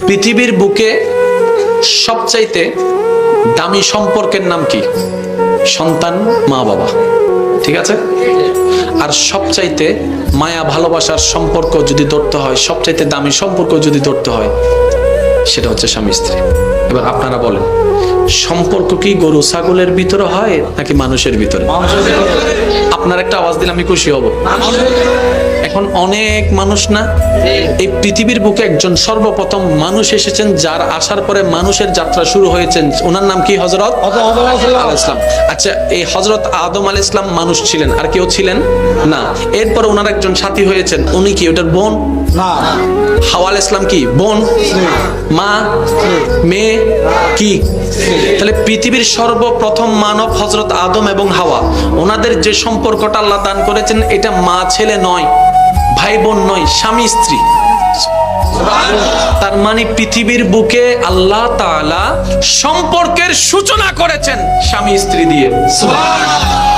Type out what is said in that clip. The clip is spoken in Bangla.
পৃথিবীর বুকে সবচাইতে দামি সম্পর্কের নাম কি? সন্তান, মা বাবা, ঠিক আছে? আর সবচাইতে মায়া ভালোবাসার সম্পর্ক যদি ধরতে হয়, সবচাইতে দামি সম্পর্ক যদি ধরতে হয়, সেটা হচ্ছে স্বামী স্ত্রী। এবার আপনারা বলেন, সম্পর্ক কি গরু ছাগলের ভিতরে হয় নাকি মানুষের ভিতরে? আপনার একটা আওয়াজ দিলে আমি খুশি হব। এখন অনেক মানুষ না, এই পৃথিবীর বুকে একজন সর্বপ্রথম মানুষ এসেছেন, যার আসার পরে মানুষের যাত্রা শুরু হয়েছেন, ওনার নাম কি? হযরত আদম আলাইহিস সালাম। আচ্ছা, এই হযরত আদম আলাইহিস সালাম মানুষ ছিলেন, আর কেউ ছিলেন না। এরপর ওনার একজন সাথী হয়েছেন, উনি কি ওটার বোন? না। হাওয়া আলাইহিস সালাম কি বোন? মা, মেয়ে কি? তাহলে পৃথিবীর সর্বপ্রথম মানব হযরত আদম এবং হাওয়া, ওনাদের যে সম্পর্কটা আল্লাহ দান করেছেন, এটা মা ছেলে নয়, ভাই বোন নয়, স্বামী স্ত্রী। তার মানে পৃথিবীর বুকে আল্লাহ তাআলা সম্পর্কের সূচনা করেছেন স্বামী স্ত্রী দিয়ে। সুবহানাল্লাহ।